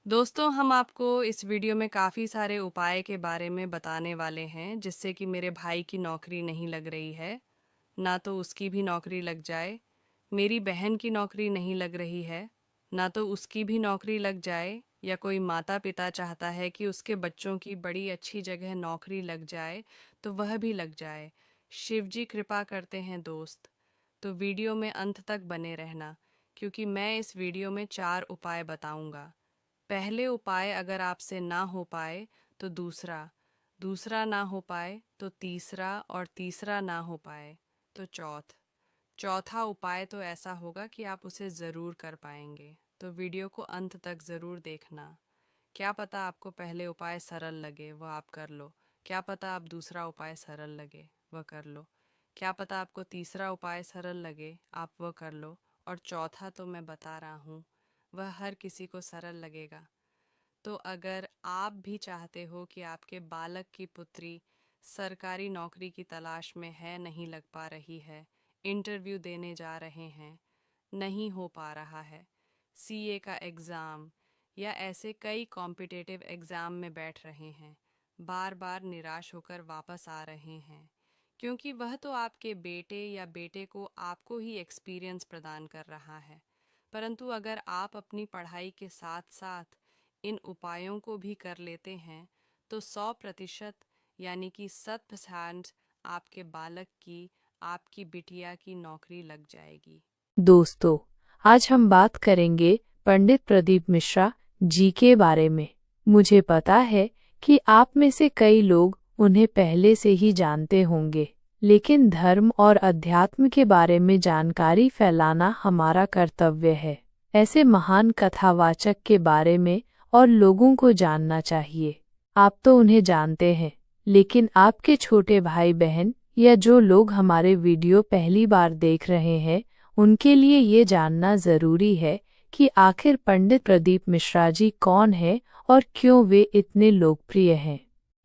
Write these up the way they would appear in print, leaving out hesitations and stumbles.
दोस्तों, हम आपको इस वीडियो में काफ़ी सारे उपाय के बारे में बताने वाले हैं जिससे कि मेरे भाई की नौकरी नहीं लग रही है, ना तो उसकी भी नौकरी लग जाए। मेरी बहन की नौकरी नहीं लग रही है, ना तो उसकी भी नौकरी लग जाए, या कोई माता पिता चाहता है कि उसके बच्चों की बड़ी अच्छी जगह नौकरी लग जाए तो वह भी लग जाए। शिव जी कृपा करते हैं दोस्त। तो वीडियो में अंत तक बने रहना, क्योंकि मैं इस वीडियो में 4 उपाय बताऊंगा। पहले उपाय अगर आपसे ना हो पाए तो दूसरा, दूसरा ना हो पाए तो तीसरा, और तीसरा ना हो पाए तो चौथा उपाय तो ऐसा होगा कि आप उसे ज़रूर कर पाएंगे। तो वीडियो को अंत तक ज़रूर देखना। क्या पता आपको पहले उपाय सरल लगे, वह आप कर लो। क्या पता आप दूसरा उपाय सरल लगे, वह कर लो। क्या पता आपको तीसरा उपाय सरल लगे, आप वह कर लो। और चौथा तो मैं बता रहा हूँ, वह हर किसी को सरल लगेगा। तो अगर आप भी चाहते हो कि आपके बालक की पुत्री सरकारी नौकरी की तलाश में है, नहीं लग पा रही है, इंटरव्यू देने जा रहे हैं, नहीं हो पा रहा है, सीए का एग्ज़ाम या ऐसे कई कॉम्पिटिटिव एग्ज़ाम में बैठ रहे हैं, बार बार निराश होकर वापस आ रहे हैं, क्योंकि वह तो आपके बेटे या बेटे को आपको ही एक्सपीरियंस प्रदान कर रहा है। परंतु अगर आप अपनी पढ़ाई के साथ साथ इन उपायों को भी कर लेते हैं तो 100% यानी कि 100% आपके बालक की, आपकी बिटिया की नौकरी लग जाएगी। दोस्तों, आज हम बात करेंगे पंडित प्रदीप मिश्रा जी के बारे में। मुझे पता है कि आप में से कई लोग उन्हें पहले से ही जानते होंगे, लेकिन धर्म और अध्यात्म के बारे में जानकारी फैलाना हमारा कर्तव्य है। ऐसे महान कथावाचक के बारे में और लोगों को जानना चाहिए। आप तो उन्हें जानते हैं, लेकिन आपके छोटे भाई बहन या जो लोग हमारे वीडियो पहली बार देख रहे हैं, उनके लिए ये जानना जरूरी है कि आखिर पंडित प्रदीप मिश्रा जी कौन है और क्यों वे इतने लोकप्रिय हैं।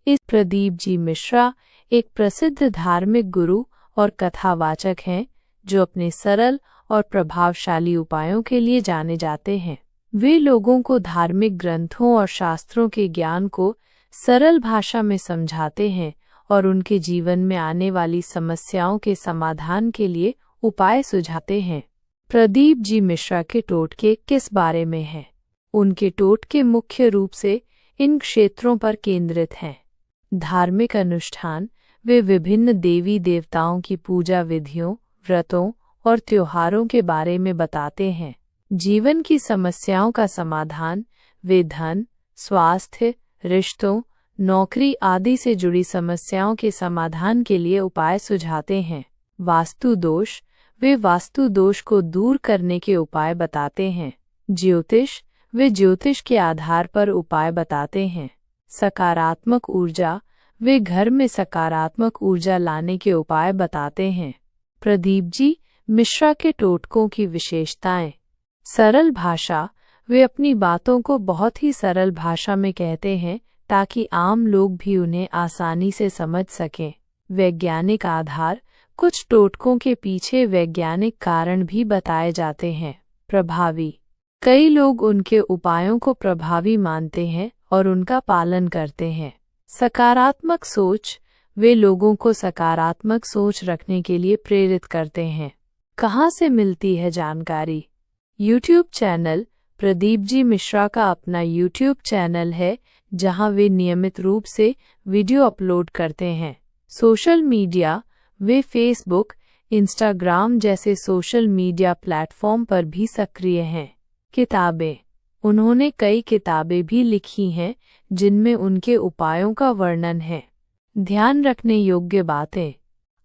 इस प्रदीप जी मिश्रा एक प्रसिद्ध धार्मिक गुरु और कथावाचक हैं जो अपने सरल और प्रभावशाली उपायों के लिए जाने जाते हैं। वे लोगों को धार्मिक ग्रंथों और शास्त्रों के ज्ञान को सरल भाषा में समझाते हैं और उनके जीवन में आने वाली समस्याओं के समाधान के लिए उपाय सुझाते हैं। प्रदीप जी मिश्रा के टोटके किस बारे में हैं? उनके टोटके मुख्य रूप से इन क्षेत्रों पर केंद्रित हैं: धार्मिक अनुष्ठान, वे विभिन्न देवी देवताओं की पूजा विधियों, व्रतों और त्योहारों के बारे में बताते हैं। जीवन की समस्याओं का समाधान, वे धन, स्वास्थ्य, रिश्तों, नौकरी आदि से जुड़ी समस्याओं के समाधान के लिए उपाय सुझाते हैं। वास्तु दोष, वे वास्तु दोष को दूर करने के उपाय बताते हैं। ज्योतिष, वे ज्योतिष के आधार पर उपाय बताते हैं। सकारात्मक ऊर्जा, वे घर में सकारात्मक ऊर्जा लाने के उपाय बताते हैं। प्रदीप जी मिश्रा के टोटकों की विशेषताएं: सरल भाषा, वे अपनी बातों को बहुत ही सरल भाषा में कहते हैं ताकि आम लोग भी उन्हें आसानी से समझ सकें। वैज्ञानिक आधार, कुछ टोटकों के पीछे वैज्ञानिक कारण भी बताए जाते हैं। प्रभावी, कई लोग उनके उपायों को प्रभावी मानते हैं और उनका पालन करते हैं। सकारात्मक सोच, वे लोगों को सकारात्मक सोच रखने के लिए प्रेरित करते हैं। कहाँ से मिलती है जानकारी? यूट्यूब चैनल, प्रदीप जी मिश्रा का अपना यूट्यूब चैनल है जहां वे नियमित रूप से वीडियो अपलोड करते हैं। सोशल मीडिया, वे फेसबुक, इंस्टाग्राम जैसे सोशल मीडिया प्लेटफॉर्म पर भी सक्रिय हैं। किताबें, उन्होंने कई किताबें भी लिखी हैं जिनमें उनके उपायों का वर्णन है। ध्यान रखने योग्य बातें: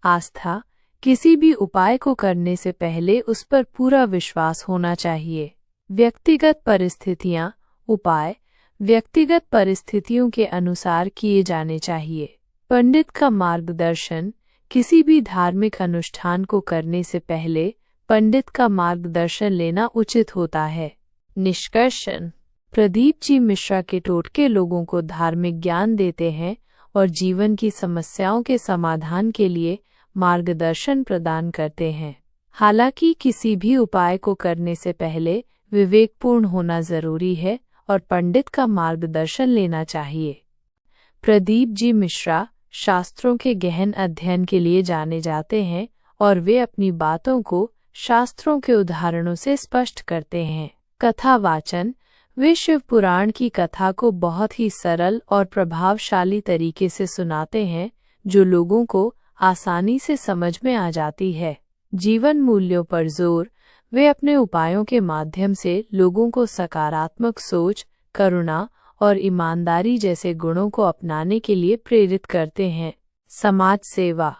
आस्था, किसी भी उपाय को करने से पहले उस पर पूरा विश्वास होना चाहिए। व्यक्तिगत परिस्थितियां, उपाय व्यक्तिगत परिस्थितियों के अनुसार किए जाने चाहिए। पंडित का मार्गदर्शन, किसी भी धार्मिक अनुष्ठान को करने से पहले पंडित का मार्गदर्शन लेना उचित होता है। निष्कर्षण: प्रदीप जी मिश्रा के टोटके लोगों को धार्मिक ज्ञान देते हैं और जीवन की समस्याओं के समाधान के लिए मार्गदर्शन प्रदान करते हैं। हालांकि किसी भी उपाय को करने से पहले विवेकपूर्ण होना जरूरी है और पंडित का मार्गदर्शन लेना चाहिए। प्रदीप जी मिश्रा शास्त्रों के गहन अध्ययन के लिए जाने जाते हैं और वे अपनी बातों को शास्त्रों के उदाहरणों से स्पष्ट करते हैं। कथा वाचन: वे शिव पुराण की कथा को बहुत ही सरल और प्रभावशाली तरीके से सुनाते हैं, जो लोगों को आसानी से समझ में आ जाती है। जीवन मूल्यों पर जोर: वे अपने उपायों के माध्यम से लोगों को सकारात्मक सोच, करुणा और ईमानदारी जैसे गुणों को अपनाने के लिए प्रेरित करते हैं। समाज सेवा: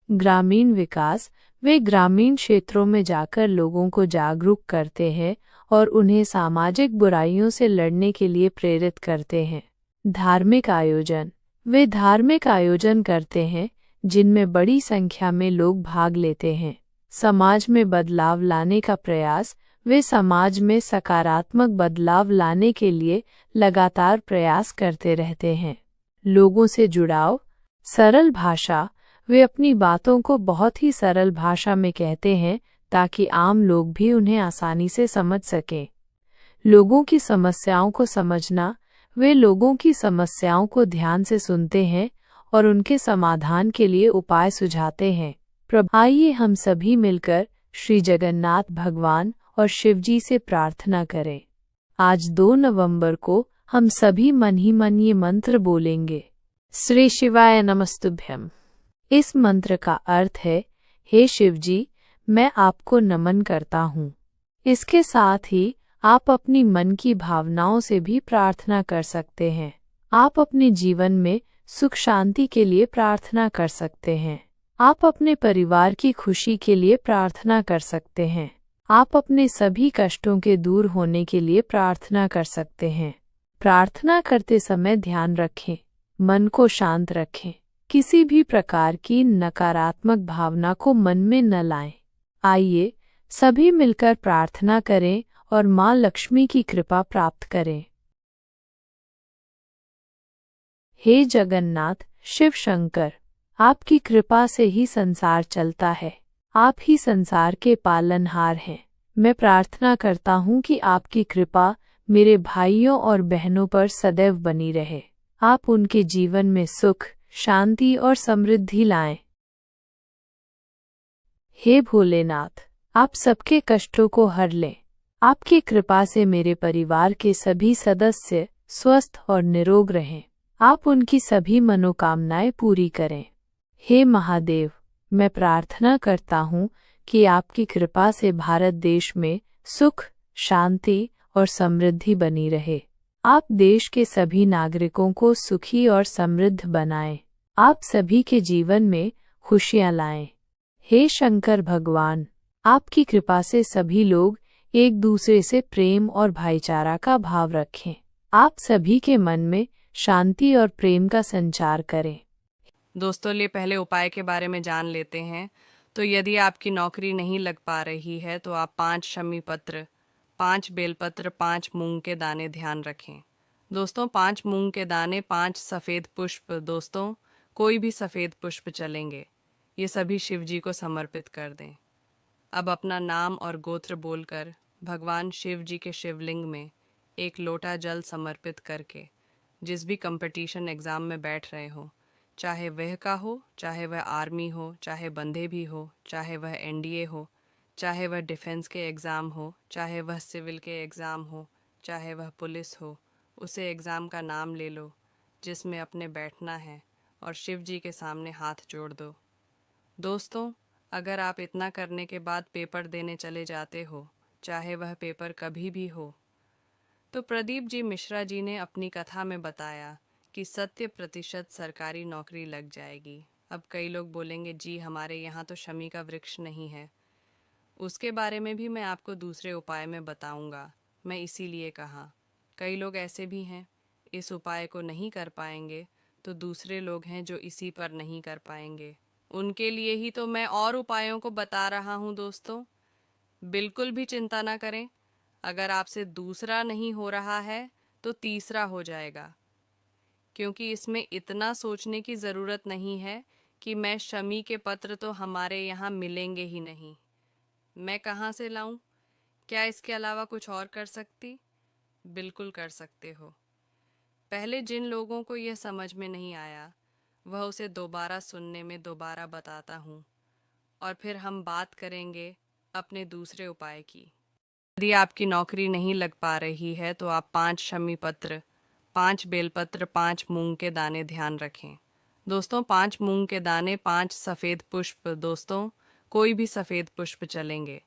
ग्रामीण विकास: वे ग्रामीण क्षेत्रों में जाकर लोगों को जागरूक करते हैं और उन्हें सामाजिक बुराइयों से लड़ने के लिए प्रेरित करते हैं। धार्मिक आयोजन: वे धार्मिक आयोजन करते हैं जिनमें बड़ी संख्या में लोग भाग लेते हैं। समाज में बदलाव लाने का प्रयास: वे समाज में सकारात्मक बदलाव लाने के लिए लगातार प्रयास करते रहते हैं। लोगों से जुड़ाव: सरल भाषा: वे अपनी बातों को बहुत ही सरल भाषा में कहते हैं ताकि आम लोग भी उन्हें आसानी से समझ सकें। लोगों की समस्याओं को समझना: वे लोगों की समस्याओं को ध्यान से सुनते हैं और उनके समाधान के लिए उपाय सुझाते हैं। आइए हम सभी मिलकर श्री जगन्नाथ भगवान और शिवजी से प्रार्थना करें। आज 2 नवंबर को हम सभी मन ही मन ये मंत्र बोलेंगे। श्री शिवाय नमस्तुभ्यम। इस मंत्र का अर्थ है, हे शिवजी, मैं आपको नमन करता हूँ। इसके साथ ही आप अपनी मन की भावनाओं से भी प्रार्थना कर सकते हैं। आप अपने जीवन में सुख शांति के लिए प्रार्थना कर सकते हैं। आप अपने परिवार की खुशी के लिए प्रार्थना कर सकते हैं। आप अपने सभी कष्टों के दूर होने के लिए प्रार्थना कर सकते हैं। प्रार्थना करते समय ध्यान रखें, मन को शांत रखें। किसी भी प्रकार की नकारात्मक भावना को मन में न लाएं। आइए सभी मिलकर प्रार्थना करें और माँ लक्ष्मी की कृपा प्राप्त करें। हे जगन्नाथ, शिव शंकर, आपकी कृपा से ही संसार चलता है। आप ही संसार के पालनहार हैं। मैं प्रार्थना करता हूँ कि आपकी कृपा मेरे भाइयों और बहनों पर सदैव बनी रहे। आप उनके जीवन में सुख, शांति और समृद्धि लाएं। हे भोलेनाथ, आप सबके कष्टों को हर लें। आपकी कृपा से मेरे परिवार के सभी सदस्य स्वस्थ और निरोग रहें। आप उनकी सभी मनोकामनाएं पूरी करें। हे महादेव, मैं प्रार्थना करता हूँ कि आपकी कृपा से भारत देश में सुख, शांति और समृद्धि बनी रहे। आप देश के सभी नागरिकों को सुखी और समृद्ध बनाएं। आप सभी के जीवन में खुशियां लाएं। हे शंकर भगवान, आपकी कृपा से सभी लोग एक दूसरे से प्रेम और भाईचारा का भाव रखें। आप सभी के मन में शांति और प्रेम का संचार करें। दोस्तों, लिए पहले उपाय के बारे में जान लेते हैं। तो यदि आपकी नौकरी नहीं लग पा रही है तो आप 5 शमी पत्र, 5 बेलपत्र, 5 मूंग के दाने ध्यान रखें। दोस्तों, 5 मूंग के दाने, 5 सफ़ेद पुष्प, दोस्तों कोई भी सफ़ेद पुष्प चलेंगे। ये सभी शिव जी को समर्पित कर दें। अब अपना नाम और गोत्र बोलकर भगवान शिव जी के शिवलिंग में एक लोटा जल समर्पित करके जिस भी कंपटीशन एग्ज़ाम में बैठ रहे हो, चाहे वह का हो, चाहे वह आर्मी हो, चाहे बंदे भी हो, चाहे वह एनडीए हो, चाहे वह डिफेंस के एग्ज़ाम हो, चाहे वह सिविल के एग्ज़ाम हो, चाहे वह पुलिस हो, उसे एग्ज़ाम का नाम ले लो जिसमें अपने बैठना है और शिव जी के सामने हाथ जोड़ दो। दोस्तों, अगर आप इतना करने के बाद पेपर देने चले जाते हो, चाहे वह पेपर कभी भी हो, तो प्रदीप जी मिश्रा जी ने अपनी कथा में बताया कि 100% सरकारी नौकरी लग जाएगी। अब कई लोग बोलेंगे, जी हमारे यहाँ तो शमी का वृक्ष नहीं है। उसके बारे में भी मैं आपको दूसरे उपाय में बताऊंगा। मैं इसीलिए कहा, कई लोग ऐसे भी हैं, इस उपाय को नहीं कर पाएंगे तो दूसरे लोग हैं जो इसी पर नहीं कर पाएंगे। उनके लिए ही तो मैं और उपायों को बता रहा हूँ। दोस्तों, बिल्कुल भी चिंता ना करें। अगर आपसे दूसरा नहीं हो रहा है तो तीसरा हो जाएगा, क्योंकि इसमें इतना सोचने की ज़रूरत नहीं है कि मैं शमी के पत्र तो हमारे यहाँ मिलेंगे ही नहीं, मैं कहाँ से लाऊं? क्या इसके अलावा कुछ और कर सकती? बिल्कुल कर सकते हो। पहले जिन लोगों को यह समझ में नहीं आया, वह उसे दोबारा सुनने में दोबारा बताता हूँ, और फिर हम बात करेंगे अपने दूसरे उपाय की। यदि आपकी नौकरी नहीं लग पा रही है तो आप 5 शमी पत्र, 5 बेलपत्र, 5 मूंग के दाने ध्यान रखें। दोस्तों, 5 मूंग के दाने, 5 सफ़ेद पुष्प, दोस्तों कोई भी सफ़ेद पुष्प चलेंगे।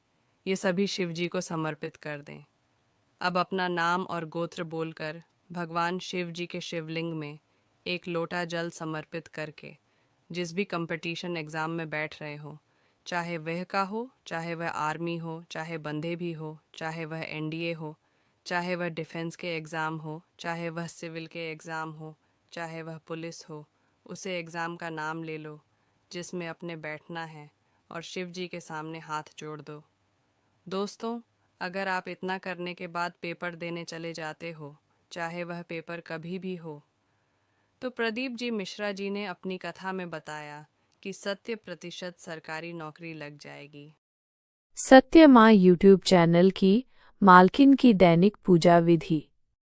ये सभी शिव जी को समर्पित कर दें। अब अपना नाम और गोत्र बोलकर भगवान शिव जी के शिवलिंग में एक लोटा जल समर्पित करके, जिस भी कंपटीशन एग्ज़ाम में बैठ रहे हो, चाहे वह का हो, चाहे वह आर्मी हो, चाहे बंदे भी हो, चाहे वह एनडीए हो, चाहे वह डिफेंस के एग्ज़ाम हो, चाहे वह सिविल के एग्ज़ाम हो, चाहे वह पुलिस हो, उसे एग्ज़ाम का नाम ले लो जिसमें अपने बैठना है, और शिव जी के सामने हाथ जोड़ दो। दोस्तों, अगर आप इतना करने के बाद पेपर देने चले जाते हो, चाहे वह पेपर कभी भी हो, तो प्रदीप जी मिश्रा जी ने अपनी कथा में बताया कि 70% सरकारी नौकरी लग जाएगी। सत्य माँ यूट्यूब चैनल की मालकिन की दैनिक पूजा विधि।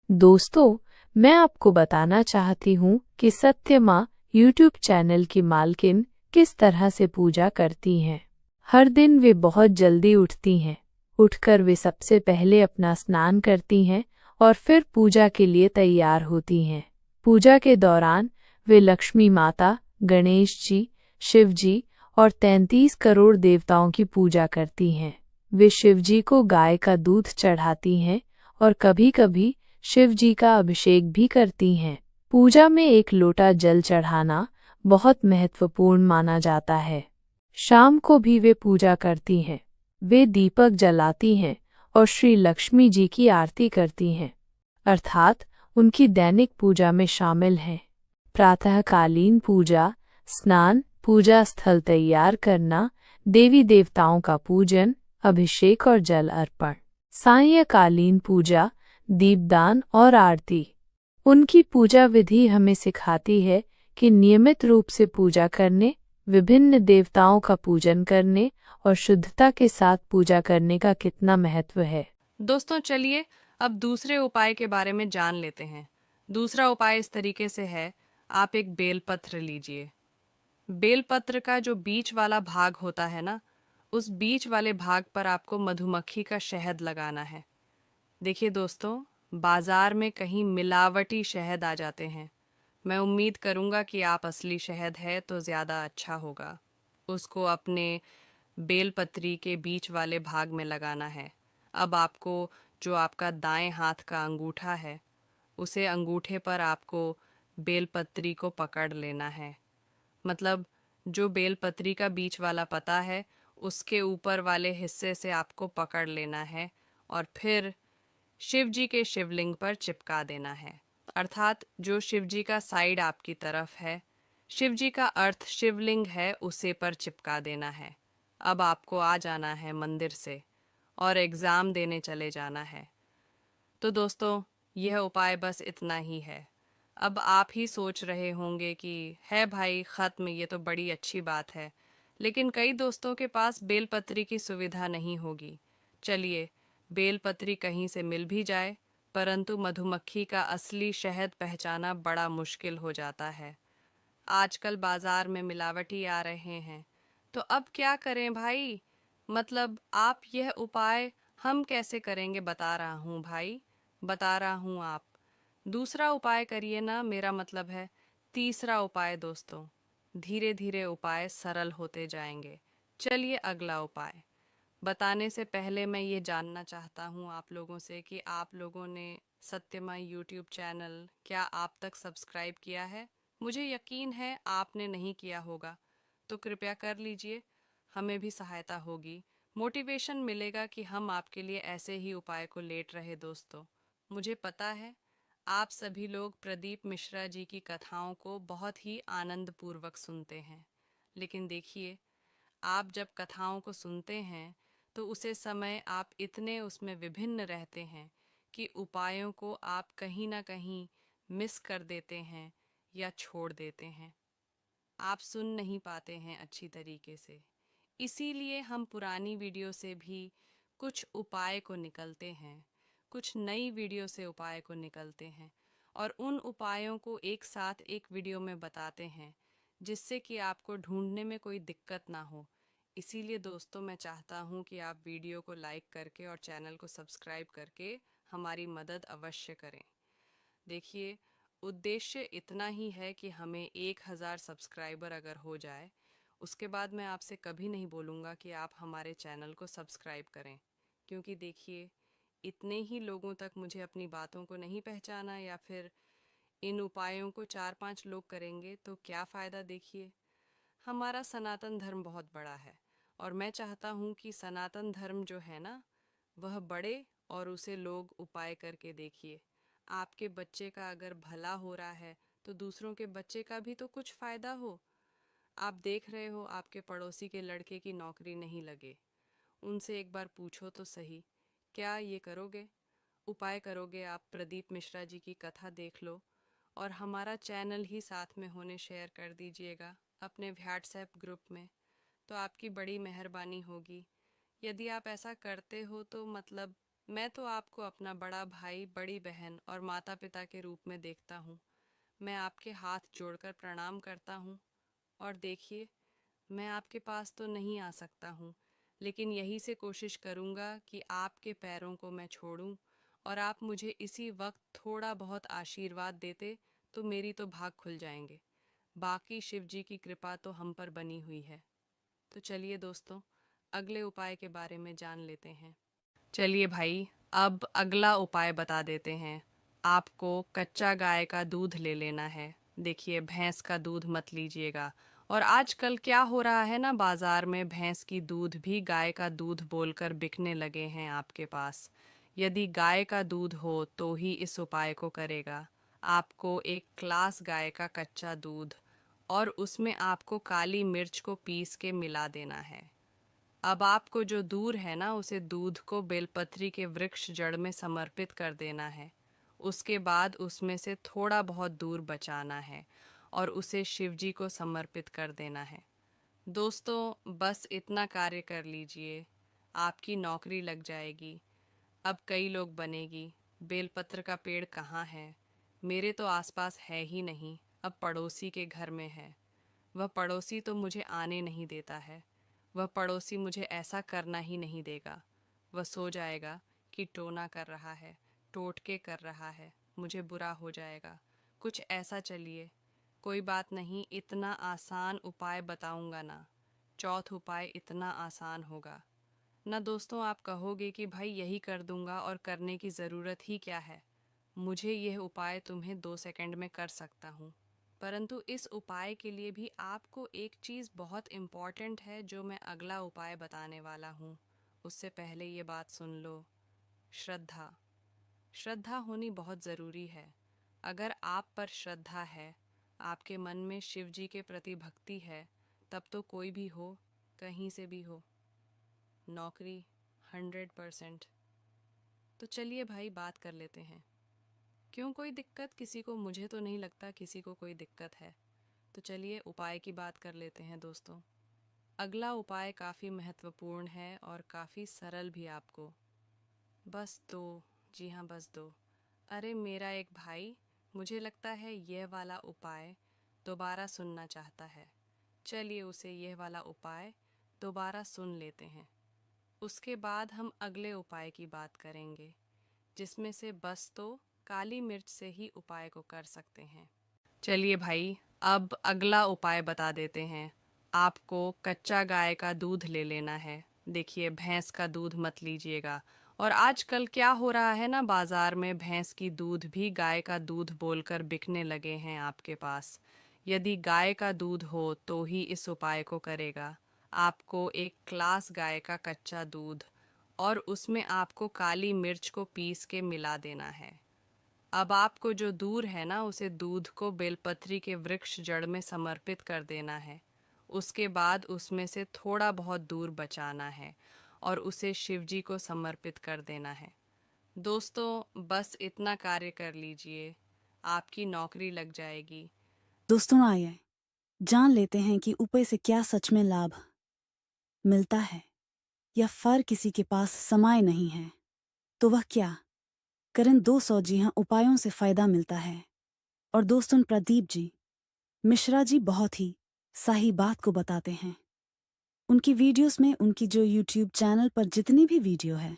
दोस्तों, मैं आपको बताना चाहती हूँ कि सत्य माँ यूट्यूब चैनल की मालकिन किस तरह से पूजा करती हैं। हर दिन वे बहुत जल्दी उठती हैं। उठकर वे सबसे पहले अपना स्नान करती हैं और फिर पूजा के लिए तैयार होती हैं। पूजा के दौरान वे लक्ष्मी माता, गणेश जी, शिव जी और 33 करोड़ देवताओं की पूजा करती हैं। वे शिव जी को गाय का दूध चढ़ाती हैं और कभी-कभी शिव जी का अभिषेक भी करती हैं। पूजा में एक लोटा जल चढ़ाना बहुत महत्वपूर्ण माना जाता है। शाम को भी वे पूजा करती हैं। वे दीपक जलाती हैं और श्री लक्ष्मी जी की आरती करती हैं, अर्थात उनकी दैनिक पूजा में शामिल हैं। प्रातःकालीन पूजा, स्नान, पूजा स्थल तैयार करना, देवी देवताओं का पूजन, अभिषेक और जल अर्पण। सायंकालीन पूजा, दीपदान और आरती। उनकी पूजा विधि हमें सिखाती है कि नियमित रूप से पूजा करने, विभिन्न देवताओं का पूजन करने और शुद्धता के साथ पूजा करने का कितना महत्व है। दोस्तों, चलिए अब दूसरे उपाय के बारे में जान लेते हैं। दूसरा उपाय इस तरीके से है, आप एक बेलपत्र लीजिए। बेलपत्र का जो बीच वाला भाग होता है ना, उस बीच वाले भाग पर आपको मधुमक्खी का शहद लगाना है। देखिए दोस्तों, बाजार में कहीं मिलावटी शहद आ जाते हैं। मैं उम्मीद करूंगा कि आप असली शहद है तो ज़्यादा अच्छा होगा। उसको अपने बेलपत्री के बीच वाले भाग में लगाना है। अब आपको जो आपका दाएं हाथ का अंगूठा है, उसे अंगूठे पर आपको बेलपत्री को पकड़ लेना है। मतलब जो बेलपत्री का बीच वाला पत्ता है, उसके ऊपर वाले हिस्से से आपको पकड़ लेना है और फिर शिव जी के शिवलिंग पर चिपका देना है। अर्थात जो शिव जी का साइड आपकी तरफ है, शिव जी का अर्थ शिवलिंग है, उसे पर चिपका देना है। अब आपको आ जाना है मंदिर से और एग्ज़ाम देने चले जाना है। तो दोस्तों, यह उपाय बस इतना ही है। अब आप ही सोच रहे होंगे कि है भाई ख़त्म, ये तो बड़ी अच्छी बात है, लेकिन कई दोस्तों के पास बेलपत्री की सुविधा नहीं होगी। चलिए, बेलपत्री कहीं से मिल भी जाए, परंतु मधुमक्खी का असली शहद पहचाना बड़ा मुश्किल हो जाता है। आजकल बाजार में मिलावटी आ रहे हैं, तो अब क्या करें भाई? मतलब आप यह उपाय हम कैसे करेंगे, बता रहा हूँ भाई, बता रहा हूँ आप। दूसरा उपाय करिए ना, मेरा मतलब है तीसरा उपाय दोस्तों। धीरे धीरे उपाय सरल होते जाएंगे। चलिए अगला उपाय बताने से पहले मैं ये जानना चाहता हूँ आप लोगों से कि आप लोगों ने सत्यमा यूट्यूब चैनल क्या आप तक सब्सक्राइब किया है? मुझे यकीन है आपने नहीं किया होगा, तो कृपया कर लीजिए। हमें भी सहायता होगी, मोटिवेशन मिलेगा कि हम आपके लिए ऐसे ही उपाय को लेट रहे। दोस्तों, मुझे पता है आप सभी लोग प्रदीप मिश्रा जी की कथाओं को बहुत ही आनंद पूर्वक सुनते हैं, लेकिन देखिए, आप जब कथाओं को सुनते हैं तो उसे समय आप इतने उसमें विभिन्न रहते हैं कि उपायों को आप कहीं ना कहीं मिस कर देते हैं या छोड़ देते हैं। आप सुन नहीं पाते हैं अच्छी तरीके से। इसीलिए हम पुरानी वीडियो से भी कुछ उपाय को निकलते हैं, कुछ नई वीडियो से उपाय को निकलते हैं और उन उपायों को एक साथ एक वीडियो में बताते हैं, जिससे कि आपको ढूंढने में कोई दिक्कत ना हो। इसीलिए दोस्तों, मैं चाहता हूँ कि आप वीडियो को लाइक करके और चैनल को सब्सक्राइब करके हमारी मदद अवश्य करें। देखिए, उद्देश्य इतना ही है कि हमें 1000 सब्सक्राइबर अगर हो जाए, उसके बाद मैं आपसे कभी नहीं बोलूँगा कि आप हमारे चैनल को सब्सक्राइब करें, क्योंकि देखिए, इतने ही लोगों तक मुझे अपनी बातों को नहीं पहचाना या फिर इन उपायों को 4-5 लोग करेंगे तो क्या फ़ायदा। देखिए, हमारा सनातन धर्म बहुत बड़ा है और मैं चाहता हूँ कि सनातन धर्म जो है ना, वह बढ़े और उसे लोग उपाय करके देखिए। आपके बच्चे का अगर भला हो रहा है तो दूसरों के बच्चे का भी तो कुछ फ़ायदा हो। आप देख रहे हो आपके पड़ोसी के लड़के की नौकरी नहीं लगे, उनसे एक बार पूछो तो सही, क्या ये करोगे? उपाय करोगे? आप प्रदीप मिश्रा जी की कथा देख लो और हमारा चैनल ही साथ में होने शेयर कर दीजिएगा अपने व्हाट्सएप ग्रुप में, तो आपकी बड़ी मेहरबानी होगी। यदि आप ऐसा करते हो तो मतलब मैं तो आपको अपना बड़ा भाई, बड़ी बहन और माता पिता के रूप में देखता हूँ। मैं आपके हाथ जोड़कर प्रणाम करता हूँ। और देखिए, मैं आपके पास तो नहीं आ सकता हूँ, लेकिन यही से कोशिश करूँगा कि आपके पैरों को मैं छोड़ूं और आप मुझे इसी वक्त थोड़ा बहुत आशीर्वाद देते तो मेरी तो भाग खुल जाएंगे। बाकी शिव जी की कृपा तो हम पर बनी हुई है। तो चलिए दोस्तों, अगले उपाय के बारे में जान लेते हैं। चलिए भाई, अब अगला उपाय बता देते हैं। आपको कच्चा गाय का दूध ले लेना है। देखिए, भैंस का दूध मत लीजिएगा। और आजकल क्या हो रहा है ना, बाजार में भैंस की दूध भी गाय का दूध बोलकर बिकने लगे हैं आपके पास। यदि गाय का दूध हो तो ही इस उपाय को करेगा। आपको एक ग्लास गाय का कच्चा दूध और उसमें आपको काली मिर्च को पीस के मिला देना है। अब आपको जो दूर है ना, उसे दूध को बेलपत्री के वृक्ष जड़ में समर्पित कर देना है। उसके बाद उसमें से थोड़ा बहुत दूर बचाना है और उसे शिवजी को समर्पित कर देना है। दोस्तों, बस इतना कार्य कर लीजिए, आपकी नौकरी लग जाएगी। अब कई लोग बनेगी। बेलपत्र का पेड़ कहाँ है? मेरे तो आसपास है ही नहीं, अब पड़ोसी के घर में है। वह पड़ोसी तो मुझे आने नहीं देता है। वह पड़ोसी मुझे ऐसा करना ही नहीं देगा। वह सो जाएगा कि टोना कर रहा है, टोटके कर रहा है, मुझे बुरा हो जाएगा। कुछ ऐसा चलिए, कोई बात नहीं, इतना आसान उपाय बताऊंगा ना। चौथ उपाय इतना आसान होगा ना दोस्तों, आप कहोगे कि भाई यही कर दूंगा और करने की ज़रूरत ही क्या है। मुझे यह उपाय तुम्हें 2 सेकंड में कर सकता हूँ, परंतु इस उपाय के लिए भी आपको एक चीज़ बहुत इम्पॉर्टेंट है जो मैं अगला उपाय बताने वाला हूँ। उससे पहले ये बात सुन लो। श्रद्धा। श्रद्धा होनी बहुत ज़रूरी है। अगर आप पर श्रद्धा है, आपके मन में शिव जी के प्रति भक्ति है, तब तो कोई भी हो, कहीं से भी हो, नौकरी 100%। तो चलिए भाई, बात कर लेते हैं। क्यों कोई दिक्कत किसी को? मुझे तो नहीं लगता किसी को कोई दिक्कत है। तो चलिए उपाय की बात कर लेते हैं दोस्तों। अगला उपाय काफ़ी महत्वपूर्ण है और काफ़ी सरल भी आपको। बस दो, जी हाँ बस दो। अरे मेरा एक भाई, मुझे लगता है यह वाला उपाय दोबारा सुनना चाहता है। चलिए उसे यह वाला उपाय दोबारा सुन लेते हैं। उसके बाद हम अगले उपाय की बात करेंगे, जिसमें से बस तो काली मिर्च से ही उपाय को कर सकते हैं। चलिए भाई, अब अगला उपाय बता देते हैं। आपको कच्चा गाय का दूध ले लेना है। देखिए, भैंस का दूध मत लीजिएगा। और आजकल क्या हो रहा है ना, बाजार में भैंस की दूध भी गाय का दूध बोलकर बिकने लगे हैं आपके पास। यदि गाय का दूध हो तो ही इस उपाय को करेगा। आपको एक ग्लास गाय का कच्चा दूध और उसमें आपको काली मिर्च को पीस के मिला देना है। अब आपको जो दूर है ना, उसे दूध को बेलपत्री के वृक्ष जड़ में समर्पित कर देना है। उसके बाद उसमें से थोड़ा बहुत दूर बचाना है और उसे शिवजी को समर्पित कर देना है। दोस्तों, बस इतना कार्य कर लीजिए, आपकी नौकरी लग जाएगी। दोस्तों आइए जान लेते हैं कि उपाय से क्या सच में लाभ मिलता है या फर किसी के पास समय नहीं है तो वह क्या। करण 200 जी हाँ उपायों से फायदा मिलता है। और दोस्तों प्रदीप जी मिश्रा जी बहुत ही सही बात को बताते हैं। उनकी वीडियोस में उनकी जो यूट्यूब चैनल पर जितनी भी वीडियो है,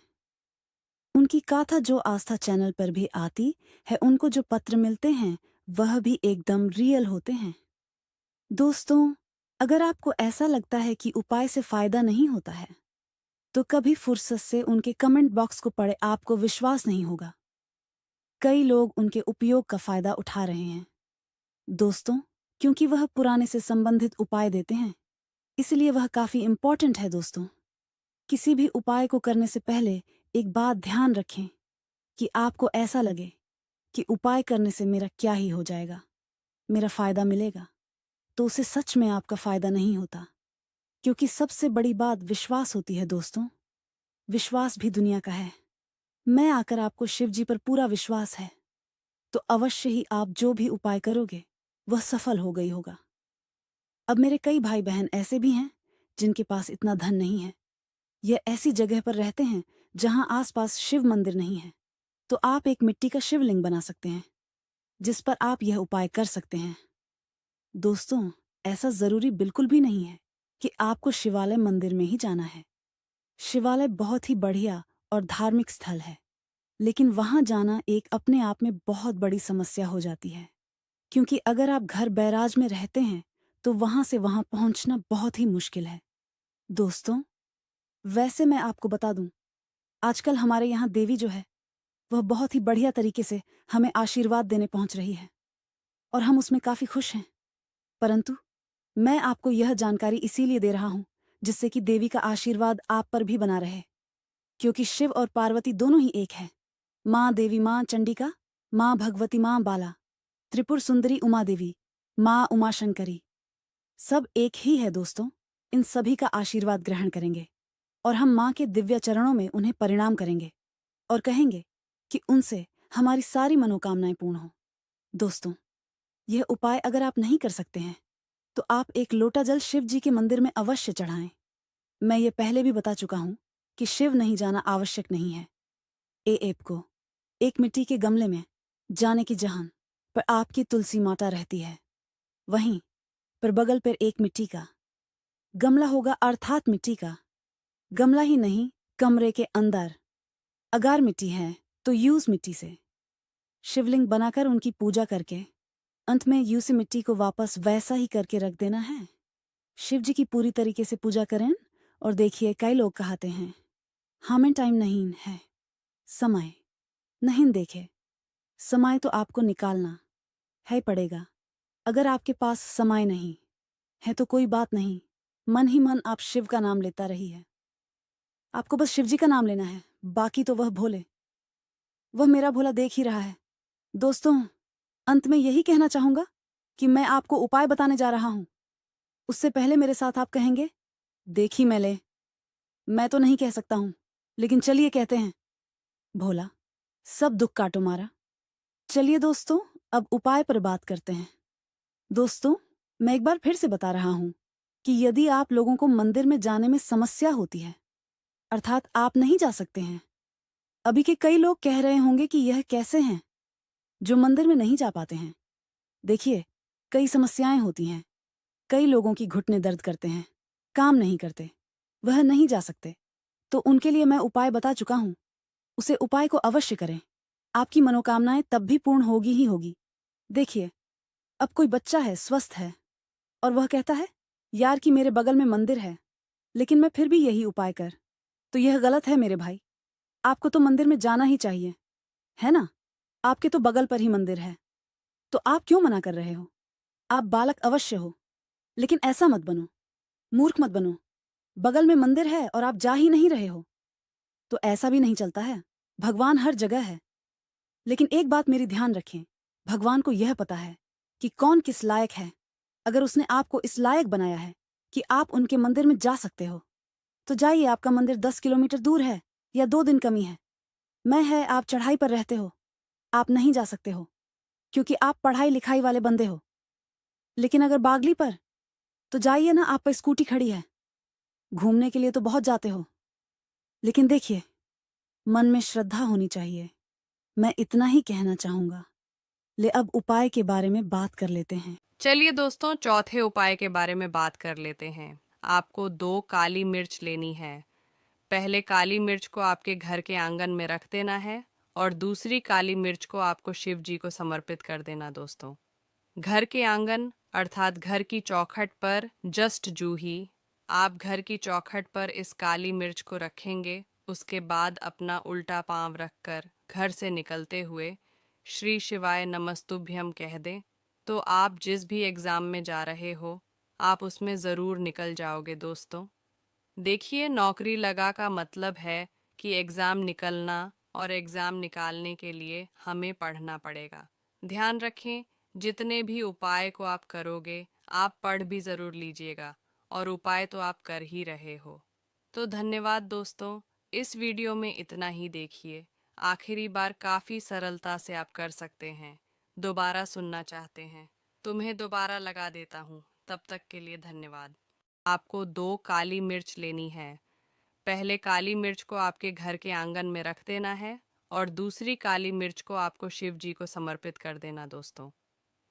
उनकी गाथा जो आस्था चैनल पर भी आती है, उनको जो पत्र मिलते हैं वह भी एकदम रियल होते हैं। दोस्तों, अगर आपको ऐसा लगता है कि उपाय से फायदा नहीं होता है, तो कभी फुर्सत से उनके कमेंट बॉक्स को पढ़े, आपको विश्वास नहीं होगा। कई लोग उनके उपयोग का फायदा उठा रहे हैं। दोस्तों, क्योंकि वह पुराने से संबंधित उपाय देते हैं, इसलिए वह काफी इम्पोर्टेंट है। दोस्तों, किसी भी उपाय को करने से पहले एक बात ध्यान रखें कि आपको ऐसा लगे कि उपाय करने से मेरा क्या ही हो जाएगा, मेरा फायदा मिलेगा, तो उसे सच में आपका फायदा नहीं होता। क्योंकि सबसे बड़ी बात विश्वास होती है। दोस्तों, विश्वास भी दुनिया का है। मैं आकर आपको शिव जी पर पूरा विश्वास है, तो अवश्य ही आप जो भी उपाय करोगे वह सफल हो गई होगा। अब मेरे कई भाई बहन ऐसे भी हैं जिनके पास इतना धन नहीं है, यह ऐसी जगह पर रहते हैं जहां आसपास शिव मंदिर नहीं है, तो आप एक मिट्टी का शिवलिंग बना सकते हैं जिस पर आप यह उपाय कर सकते हैं। दोस्तों, ऐसा जरूरी बिल्कुल भी नहीं है कि आपको शिवालय मंदिर में ही जाना है। शिवालय बहुत ही बढ़िया और धार्मिक स्थल है, लेकिन वहां जाना एक अपने आप में बहुत बड़ी समस्या हो जाती है। क्योंकि अगर आप घर बैराज में रहते हैं तो वहां से वहां पहुंचना बहुत ही मुश्किल है। दोस्तों, वैसे मैं आपको बता दूं, आजकल हमारे यहाँ देवी जो है वह बहुत ही बढ़िया तरीके से हमें आशीर्वाद देने पहुंच रही है और हम उसमें काफी खुश हैं। परंतु मैं आपको यह जानकारी इसीलिए दे रहा हूं जिससे कि देवी का आशीर्वाद आप पर भी बना रहे। क्योंकि शिव और पार्वती दोनों ही एक है। माँ देवी, माँ चंडिका, माँ भगवती, माँ बाला, त्रिपुर सुंदरी उमा देवी, माँ उमा शंकरी, सब एक ही है। दोस्तों, इन सभी का आशीर्वाद ग्रहण करेंगे और हम माँ के दिव्य चरणों में उन्हें परिणाम करेंगे और कहेंगे कि उनसे हमारी सारी मनोकामनाएं पूर्ण हो। दोस्तों, यह उपाय अगर आप नहीं कर सकते हैं तो आप एक लोटा जल शिव जी के मंदिर में अवश्य चढ़ाएं। मैं ये पहले भी बता चुका हूं कि शिव नहीं जाना आवश्यक नहीं है। एप को एक मिट्टी के गमले में जाने की जहां पर आपकी तुलसी माता रहती है, वहीं पर बगल पर एक मिट्टी का गमला होगा, अर्थात मिट्टी का गमला ही नहीं, कमरे के अंदर अगर मिट्टी है तो यूज मिट्टी से शिवलिंग बनाकर उनकी पूजा करके अंत में यूज मिट्टी को वापस वैसा ही करके रख देना है। शिव जी की पूरी तरीके से पूजा करें और देखिए, कई लोग कहते हैं हमें टाइम नहीं है, समय नहीं देखे। समय तो आपको निकालना है पड़ेगा। अगर आपके पास समय नहीं है तो कोई बात नहीं, मन ही मन आप शिव का नाम लेता रहिए। आपको बस शिव जी का नाम लेना है, बाकी तो वह भोले, वह मेरा भोला देख ही रहा है। दोस्तों, अंत में यही कहना चाहूंगा कि मैं आपको उपाय बताने जा रहा हूं, उससे पहले मेरे साथ आप कहेंगे देखी मैले। मैं तो नहीं कह सकता हूं, लेकिन चलिए कहते हैं, भोला सब दुख काटो मारा। चलिए दोस्तों, अब उपाय पर बात करते हैं। दोस्तों, मैं एक बार फिर से बता रहा हूं कि यदि आप लोगों को मंदिर में जाने में समस्या होती है, अर्थात आप नहीं जा सकते हैं, अभी के कई लोग कह रहे होंगे कि यह कैसे हैं जो मंदिर में नहीं जा पाते हैं। देखिए, कई समस्याएं होती हैं। कई लोगों की घुटने दर्द करते हैं, काम नहीं करते, वह नहीं जा सकते, तो उनके लिए मैं उपाय बता चुका हूं। उसे उपाय को अवश्य करें, आपकी मनोकामनाएं तब भी पूर्ण होगी ही होगी। देखिए, अब कोई बच्चा है, स्वस्थ है, और वह कहता है यार कि मेरे बगल में मंदिर है, लेकिन मैं फिर भी यही उपाय कर, तो यह गलत है मेरे भाई। आपको तो मंदिर में जाना ही चाहिए, है ना? आपके तो बगल पर ही मंदिर है, तो आप क्यों मना कर रहे हो? आप बालक अवश्य हो, लेकिन ऐसा मत बनो, मूर्ख मत बनो। बगल में मंदिर है और आप जा ही नहीं रहे हो, तो ऐसा भी नहीं चलता है। भगवान हर जगह है, लेकिन एक बात मेरी ध्यान रखें, भगवान को यह पता है कि कौन किस लायक है। अगर उसने आपको इस लायक बनाया है कि आप उनके मंदिर में जा सकते हो, तो जाइए। आपका मंदिर 10 किलोमीटर दूर है या 2 दिन कमी है, मैं है, आप चढ़ाई पर रहते हो, आप नहीं जा सकते हो क्योंकि आप पढ़ाई लिखाई वाले बंदे हो। लेकिन अगर बागली पर, तो जाइए ना, आप पर स्कूटी खड़ी है, घूमने के लिए तो बहुत जाते हो। लेकिन देखिए, मन में श्रद्धा होनी चाहिए। मैं इतना ही कहना चाहूंगा। ले अब उपाय के बारे में बात कर लेते हैं। चलिए दोस्तों, चौथे उपाय के बारे में बात कर लेते हैं। आपको 2 काली मिर्च लेनी है। पहले काली मिर्च को आपके घर के आंगन में रख देना है और दूसरी काली मिर्च को आपको शिव जी को समर्पित कर देना दोस्तों। घर के आंगन अर्थात घर की चौखट पर जस्ट जूही आप घर की चौखट पर इस काली मिर्च को रखेंगे। उसके बाद अपना उल्टा पांव रखकर घर से निकलते हुए श्री शिवाय नमस्तुभ्यम कह दें तो आप जिस भी एग्ज़ाम में जा रहे हो आप उसमें ज़रूर निकल जाओगे दोस्तों। देखिए, नौकरी लगा का मतलब है कि एग्ज़ाम निकलना और एग्ज़ाम निकालने के लिए हमें पढ़ना पड़ेगा। ध्यान रखें, जितने भी उपाय को आप करोगे आप पढ़ भी ज़रूर लीजिएगा और उपाय तो आप कर ही रहे हो। तो धन्यवाद दोस्तों, इस वीडियो में इतना ही देखिए। आखिरी बार काफ़ी सरलता से आप कर सकते हैं। दोबारा सुनना चाहते हैं तुम्हें दोबारा लगा देता हूँ। तब तक के लिए धन्यवाद। आपको 2 काली मिर्च लेनी है। पहले काली मिर्च को आपके घर के आंगन में रख देना है और दूसरी काली मिर्च को आपको शिव जी को समर्पित कर देना दोस्तों।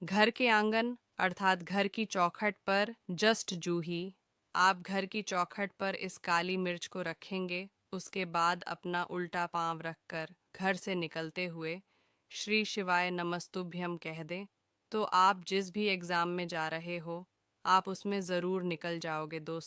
घर के आंगन अर्थात घर की चौखट पर जस्ट जूही आप घर की चौखट पर इस काली मिर्च को रखेंगे। उसके बाद अपना उल्टा पांव रखकर घर से निकलते हुए श्री शिवाय नमस्तुभ्यम कह दें तो आप जिस भी एग्ज़ाम में जा रहे हो आप उसमें ज़रूर निकल जाओगे दोस्तों।